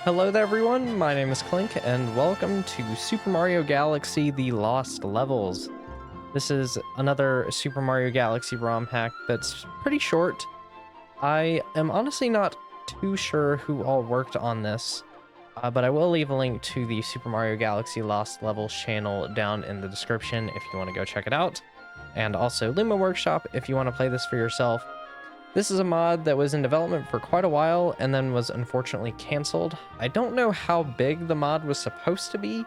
Hello there everyone, my name is Clink and welcome to Super Mario Galaxy The Lost Levels. This is another Super Mario Galaxy ROM hack that's pretty short. I am honestly not too sure who all worked on this, but I will leave a link to the Super Mario Galaxy Lost Levels channel down in the description if you want to go check it out. And also Luma Workshop if you want to play this for yourself. This is a mod that was in development for quite a while and then was unfortunately canceled. I don't know how big the mod was supposed to be.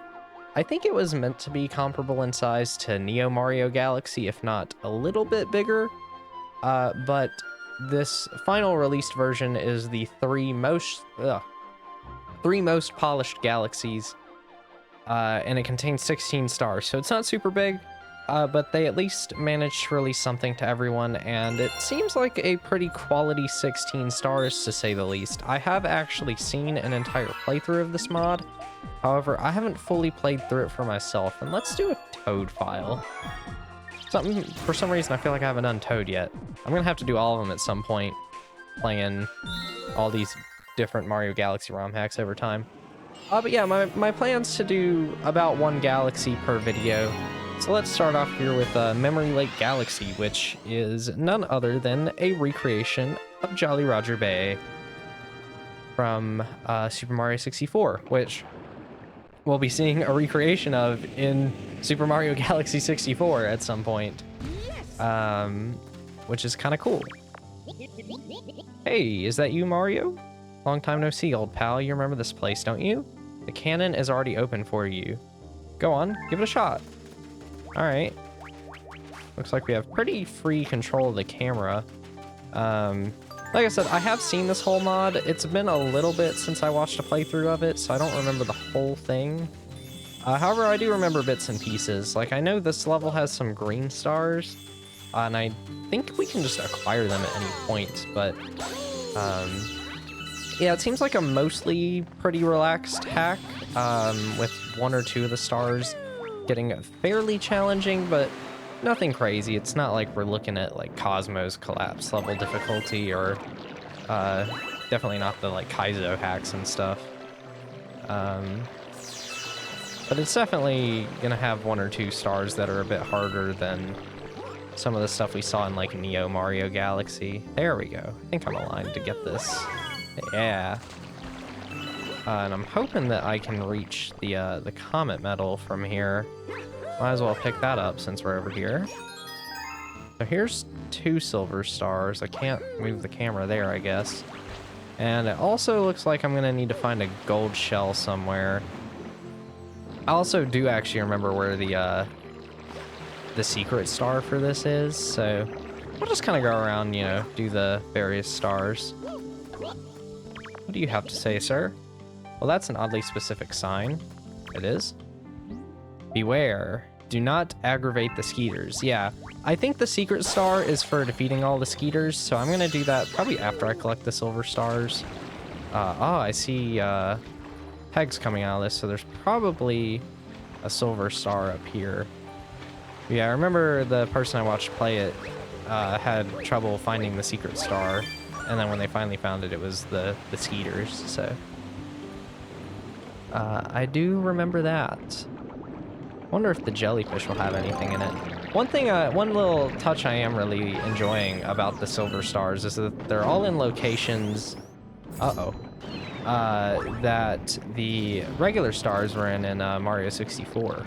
I think it was meant to be comparable in size to Neo Mario Galaxy, if not a little bit bigger. But this final released version is the three most polished galaxies, and it contains 16 stars, so it's not super big. But they at least managed to release something to everyone, and it seems like a pretty quality 16 stars to say the least. I have actually seen an entire playthrough of this mod. However, I haven't fully played through it for myself, and let's do a Toad file. For some reason, I feel like I haven't done Toad yet. I'm gonna have to do all of them at some point, playing all these different Mario Galaxy ROM hacks over time. But yeah, my plan's to do about one galaxy per video. So let's start off here with Memory Lake Galaxy, which is none other than a recreation of Jolly Roger Bay from Super Mario 64, which we'll be seeing a recreation of in Super Mario Galaxy 64 at some point, which is kind of cool. Hey, is that you, Mario? Long time no see, old pal. You remember this place, don't you? The cannon is already open for you. Go on, give it a shot. Alright. Looks like we have pretty free control of the camera. Like I said, I have seen this whole mod. It's been a little bit since I watched a playthrough of it, so I don't remember the whole thing. However, I do remember bits and pieces. Like, I know this level has some green stars, and I think we can just acquire them at any point, but... yeah, it seems like a mostly pretty relaxed hack, with one or two of the stars getting fairly challenging, but nothing crazy. It's not like we're looking at like Cosmos Collapse level difficulty, or definitely not the like Kaizo hacks and stuff. But it's definitely gonna have one or two stars that are a bit harder than some of the stuff we saw in like Neo Mario Galaxy. There we go. I think I'm aligned to get this. Yeah. And I'm hoping that I can reach the Comet Medal from here. Might as well pick that up since we're over here. So here's 2 silver stars. I can't move the camera there, I guess. And it also looks like I'm gonna need to find a gold shell somewhere. I also do actually remember where the secret star for this is, so we'll just kind of go around, you know, do the various stars. What do you have to say, sir? Well, that's an oddly specific sign. It is. Beware. Do not aggravate the Skeeters. Yeah, I think the secret star is for defeating all the Skeeters, so I'm gonna do that probably after I collect the silver stars. Oh, I see pegs coming out of this, so there's probably a silver star up here. Yeah, I remember the person I watched play it had trouble finding the secret star, and then when they finally found it, it was the Skeeters, so... I do remember that. Wonder if the jellyfish will have anything in it. One little touch I am really enjoying about the silver stars is that they're all in locations, that the regular stars were in Mario 64.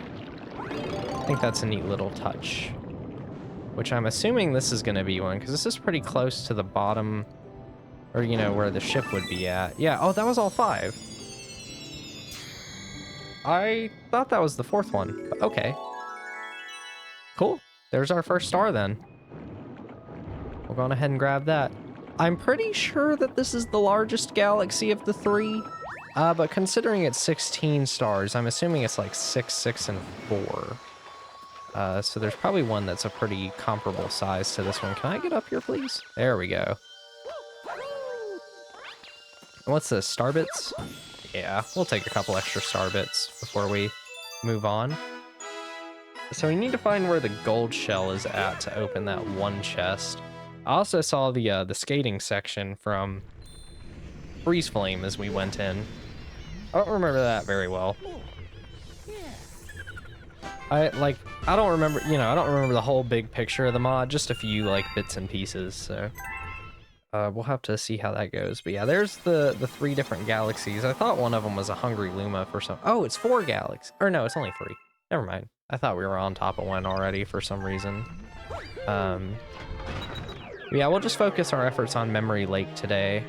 I think that's a neat little touch. Which I'm assuming this is gonna be one, because this is pretty close to the bottom, or you know, where the ship would be at. Yeah, oh, that was all 5. I thought that was the 4th one, but okay. Cool. There's our first star then. We'll go on ahead and grab that. I'm pretty sure that this is the largest galaxy of the 3, but considering it's 16 stars, I'm assuming it's like 6, 6, and 4. So there's probably one that's a pretty comparable size to this one. Can I get up here, please? There we go. What's this, star bits? Yeah, we'll take a couple extra star bits before we move on. So we need to find where the gold shell is at to open that one chest. I also saw the skating section from Freeze Flame as we went in. I don't remember that very well. I don't remember, I don't remember the whole big picture of the mod, just a few like bits and pieces, so we'll have to see how that goes. But yeah, there's the 3 different galaxies. I thought one of them was a Hungry Luma for some. Oh, it's 4 galaxies. Or no, it's only 3. Never mind. I thought we were on top of one already for some reason. Yeah, we'll just focus our efforts on Memory Lake today.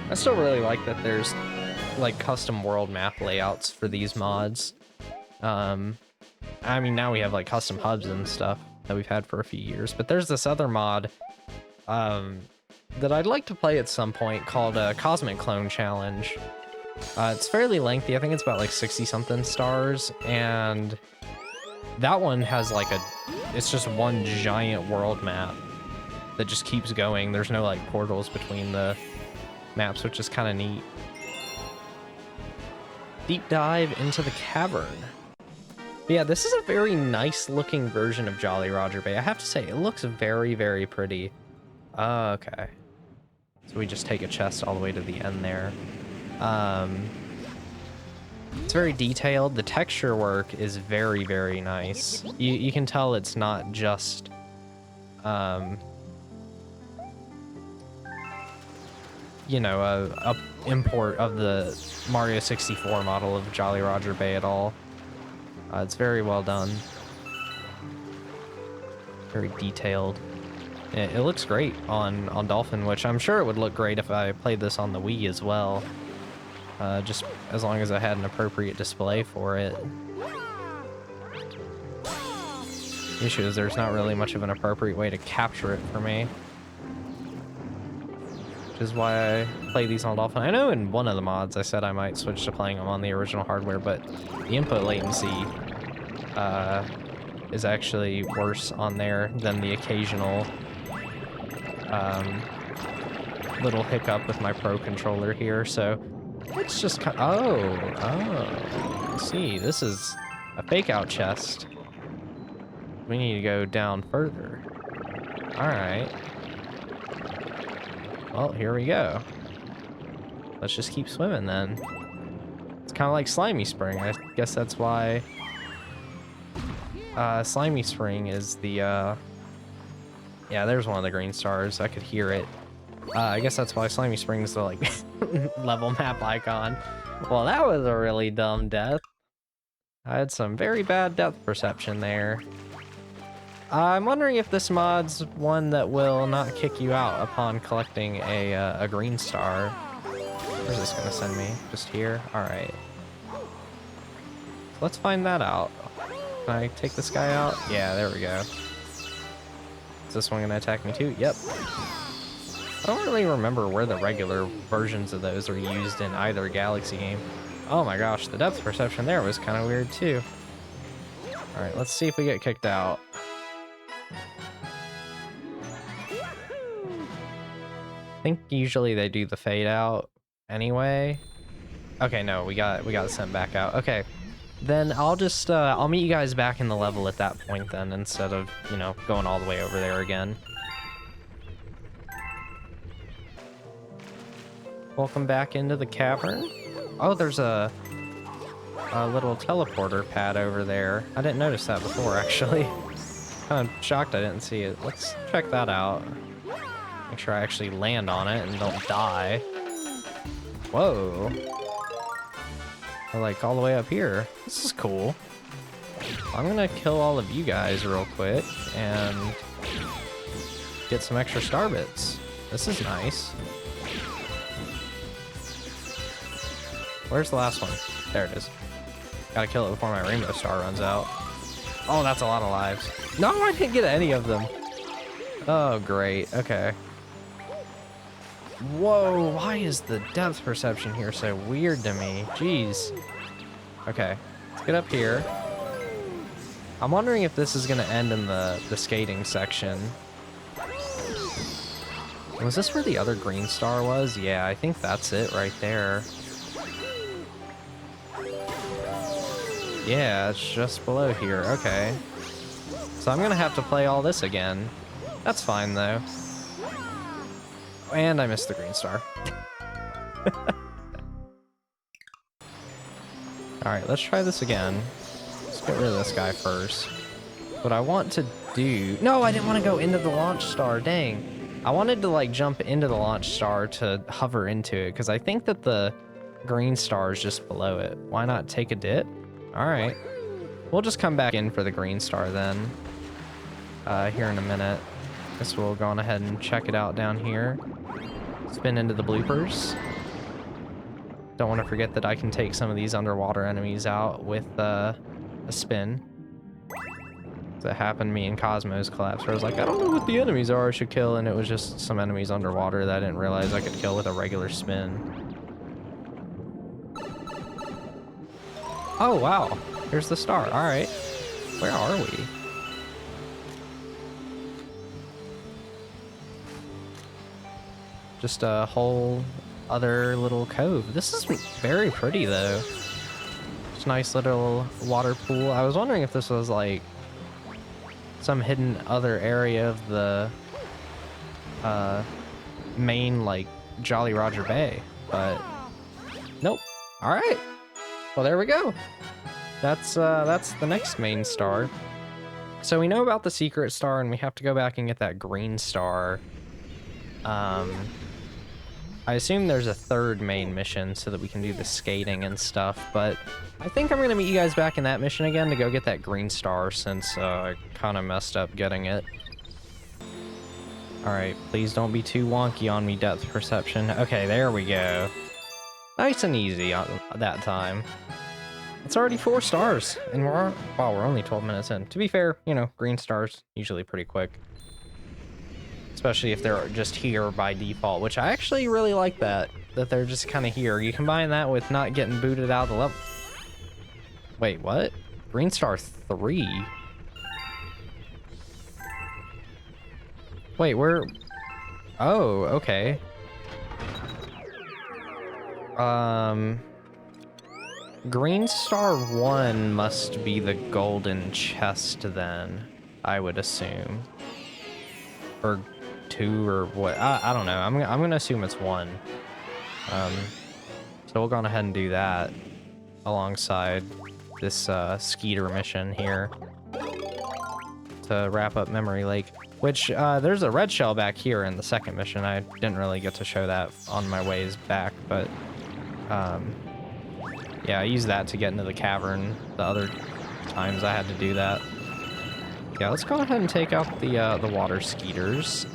I still really like that there's like custom world map layouts for these mods. I mean, now we have like custom hubs and stuff that we've had for a few years, but there's this other mod that I'd like to play at some point called Cosmic Clone Challenge. It's fairly lengthy. I think it's about like 60 something stars, and that one has like it's just one giant world map that just keeps going. There's no like portals between the maps, which is kind of neat. Deep dive into the cavern. But yeah, this is a very nice looking version of Jolly Roger Bay. I have to say, it looks very, very pretty. Okay. So we just take a chest all the way to the end there. It's very detailed. The texture work is very, very nice. You can tell it's not just you know, a import of the Mario 64 model of Jolly Roger Bay at all. It's very well done. Very detailed. It looks great on Dolphin, which I'm sure it would look great if I played this on the Wii as well. Just as long as I had an appropriate display for it. The issue is there's not really much of an appropriate way to capture it for me. Which is why I play these on Dolphin. I know in one of the mods I said I might switch to playing them on the original hardware, but the input latency is actually worse on there than the occasional little hiccup with my Pro controller here, so it's just kind of, oh, see, this is a fake out chest. We need to go down further. All right. Well, here we go. Let's just keep swimming then. It's kind of like Slimy Spring. I guess that's why Slimy Spring is the yeah, there's one of the green stars. I could hear it. I guess that's why Slimy Spring is the like level map icon. Well, that was a really dumb death. I had some very bad depth perception there. I'm wondering if this mod's one that will not kick you out upon collecting a green star. Where's this gonna send me? Just here? Alright. So let's find that out. Can I take this guy out? Yeah, there we go. Is this one gonna attack me too? Yep. I don't really remember where the regular versions of those are used in either Galaxy game. Oh my gosh, the depth perception there was kind of weird too. Alright, let's see if we get kicked out. I think usually they do the fade out anyway. Okay, no, we got sent back out. Okay, then I'll just I'll meet you guys back in the level at that point then, instead of, you know, going all the way over there again. Welcome back into the cavern. Oh, there's a little teleporter pad over there. I didn't notice that before, actually. Kind of shocked I didn't see it. Let's check that out. Make sure I actually land on it and don't die. Whoa. We're like all the way up here. This is cool. I'm gonna kill all of you guys real quick and get some extra star bits. This is nice. Where's the last one? There it is. Gotta kill it before my rainbow star runs out. Oh, that's a lot of lives. No, I didn't get any of them. Oh, great. Okay. Whoa, why is the depth perception here so weird to me? Jeez. Okay, let's get up here. I'm wondering if this is gonna end in the skating section. Was this where the other green star was? Yeah, I think that's it right there. Yeah, it's just below here. Okay. So I'm gonna have to play all this again. That's fine though. And I missed the green star. All right, let's try this again. Let's get rid of this guy first. What I want to do... No, I didn't want to go into the launch star. Dang. I wanted to, like, jump into the launch star to hover into it, because I think that the green star is just below it. Why not take a dip? All right. We'll just come back in for the green star then. Here in a minute. Guess we'll go on ahead and check it out down here. Spin into the bloopers. Don't want to forget that I can take some of these underwater enemies out with a spin. That happened to me in Cosmo's collapse, where I was like, I don't know what the enemies are I should kill, and it was just some enemies underwater that I didn't realize I could kill with a regular spin. Oh, wow. Here's the star. All right. Where are we? Just a whole other little cove. This is very pretty, though. It's a nice little water pool. I was wondering if this was, like, some hidden other area of the main, like, Jolly Roger Bay, but nope. All right. Well, there we go. That's the next main star. So we know about the secret star, and we have to go back and get that green star. I assume there's a third main mission so that we can do the skating and stuff, but I think I'm gonna meet you guys back in that mission again to go get that green star, since I kind of messed up getting it. All right, please don't be too wonky on me, depth perception. Okay, there we go. Nice and easy on that time. It's already 4 stars, and we're only 12 minutes in. To be fair, you know, green stars usually pretty quick. Especially if they're just here by default, which I actually really like that they're just kind of here. You combine that with not getting booted out of the level. Wait, what? Green star 3? Wait, where? Oh, okay. Green star 1 must be the golden chest then, I would assume. Or 2 or what? I don't know. I'm gonna assume it's 1. So we'll go on ahead and do that alongside this Skeeter mission here to wrap up Memory Lake. Which there's a red shell back here in the second mission. I didn't really get to show that on my ways back, but yeah, I used that to get into the cavern the other times I had to do that. Yeah, let's go ahead and take out the water skeeters.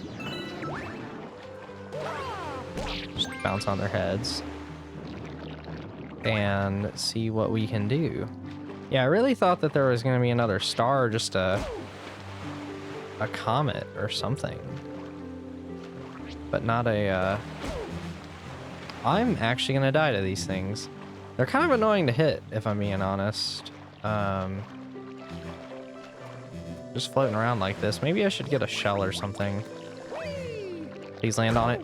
Just bounce on their heads. And see what we can do. Yeah, I really thought that there was going to be another star, just a comet or something. But not a... I'm actually going to die to these things. They're kind of annoying to hit, if I'm being honest. Just floating around like this. Maybe I should get a shell or something. Please land on it.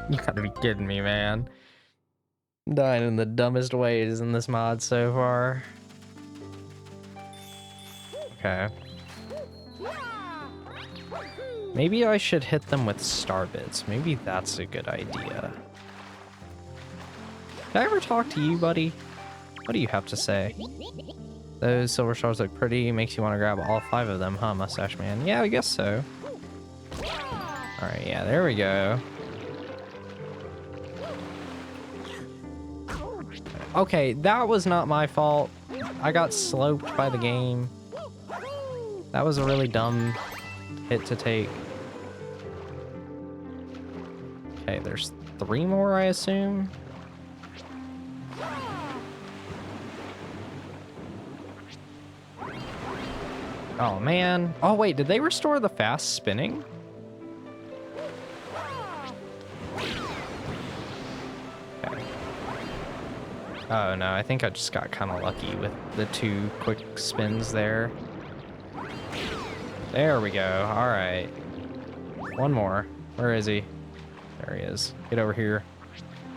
You gotta be kidding me, man. Dying in the dumbest ways in this mod so far. Okay. Maybe I should hit them with star bits. Maybe that's a good idea. Did I ever talk to you, buddy? What do you have to say? Those silver stars look pretty. Makes you want to grab all 5 of them, huh, Mustache Man? Yeah, I guess so. Alright, yeah, there we go. Okay, that was not my fault. I got sloped by the game. That was a really dumb hit to take. Okay, there's 3 more, I assume. Oh, man. Oh, wait, did they restore the fast spinning? Okay. Oh, no, I think I just got kind of lucky with the 2 quick spins there. There we go. All right. 1 more. Where is he? There he is. Get over here.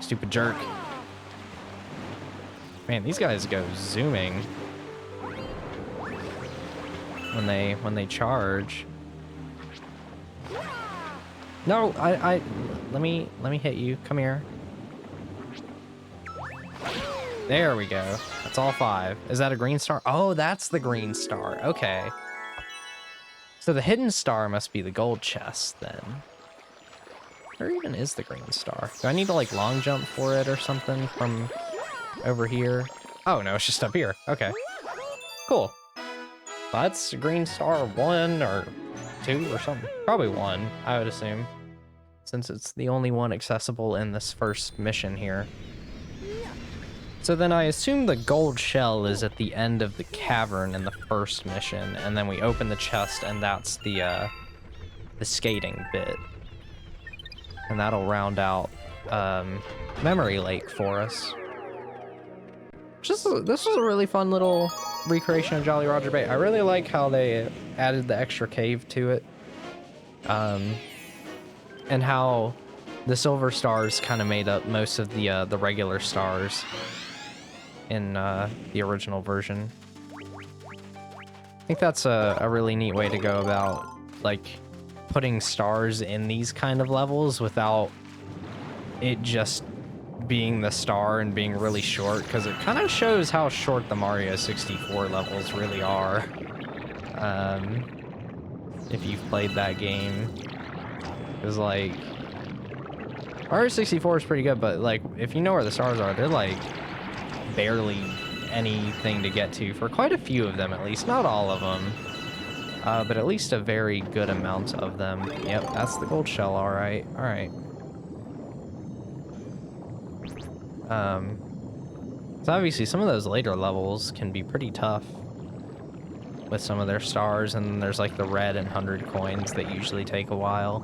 Stupid jerk. Man, these guys go zooming when they charge. No, let me hit you. Come here. There we go. That's all 5. Is that a green star? Oh, that's the green star. Okay. So the hidden star must be the gold chest then. Where even is the green star? Do I need to like long jump for it or something from over here? Oh no, it's just up here. Okay. Cool. That's green star 1 or 2 or something. Probably 1, I would assume. Since it's the only one accessible in this first mission here. So then I assume the gold shell is at the end of the cavern in the first mission, and then we open the chest and that's the skating bit. And that'll round out Memory Lake for us. This was a really fun little recreation of Jolly Roger Bay. I really like how they added the extra cave to it. And how the silver stars kind of made up most of the regular stars in the original version. I think that's a really neat way to go about like putting stars in these kind of levels without it just being the star and being really short, because it kind of shows how short the Mario 64 levels really are. If you've played that game. Because like Mario 64 is pretty good, but like if you know where the stars are, they're like barely anything to get to for quite a few of them, at least. Not all of them, but at least a very good amount of them. Yep, that's the gold shell. All right. So obviously some of those later levels can be pretty tough with some of their stars, and there's like the red and 100 coins that usually take a while.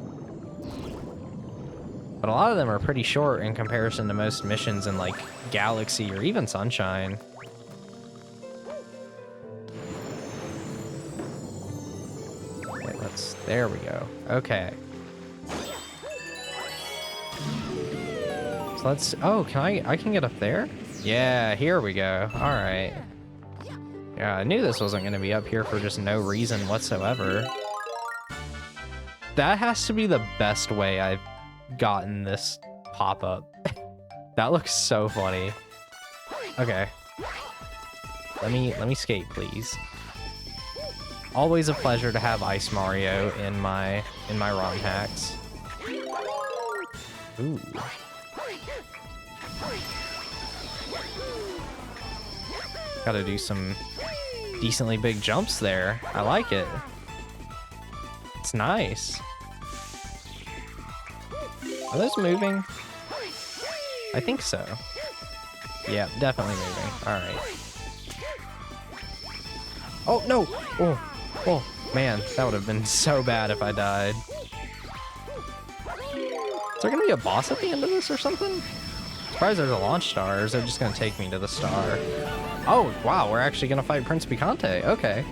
But a lot of them are pretty short in comparison to most missions in like Galaxy or even Sunshine. Okay, there we go. Okay. So let's, oh, I can get up there? Yeah, here we go. All right. Yeah, I knew this wasn't going to be up here for just no reason whatsoever. That has to be the best way I've gotten this pop-up. That looks so funny. Okay. Let me skate, please. Always a pleasure to have Ice Mario in my ROM hacks. Ooh. Gotta do some decently big jumps there. I like it. It's nice. Are those moving? I think so. Yeah, definitely moving. Alright. Oh, no! Oh, man, that would have been so bad if I died. Is there gonna be a boss at the end of this or something? Surprised there's a launch star, or is it just gonna take me to the star? Oh, wow, we're actually gonna fight Prince Picante. Okay.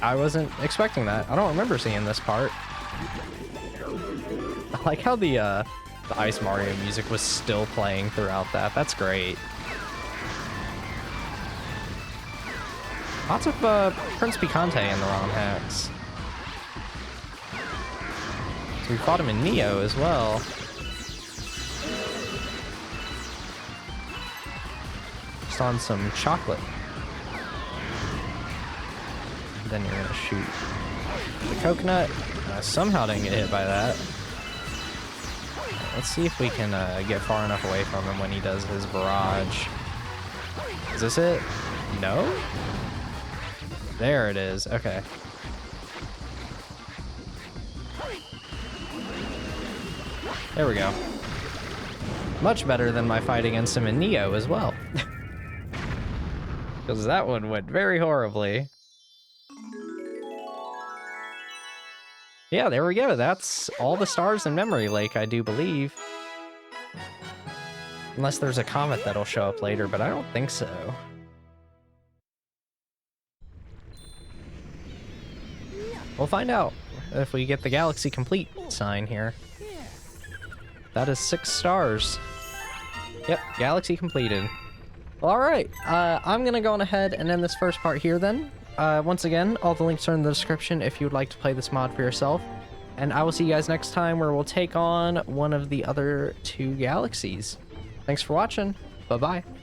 I wasn't expecting that. I don't remember seeing this part. I like how the Ice Mario music was still playing throughout that. That's great. Lots of Prince Picante in the ROM hacks. So we fought him in Neo as well. Just on some chocolate. Then you're gonna shoot the coconut. Somehow didn't get hit by that. Let's see if we can get far enough away from him when he does his barrage. Is this it? No? There it is. Okay. There we go. Much better than my fight against him in Neo as well. Because that one went very horribly. Yeah, there we go. That's all the stars in Memory Lake, I do believe. Unless there's a comet that'll show up later, but I don't think so. We'll find out if we get the Galaxy Complete sign here. That is 6 stars. Yep, Galaxy completed. Well, alright, I'm gonna go on ahead and end this first part here then. Once again, all the links are in the description if you would like to play this mod for yourself. And I will see you guys next time where we'll take on one of the other 2 galaxies. Thanks for watching. Bye-bye.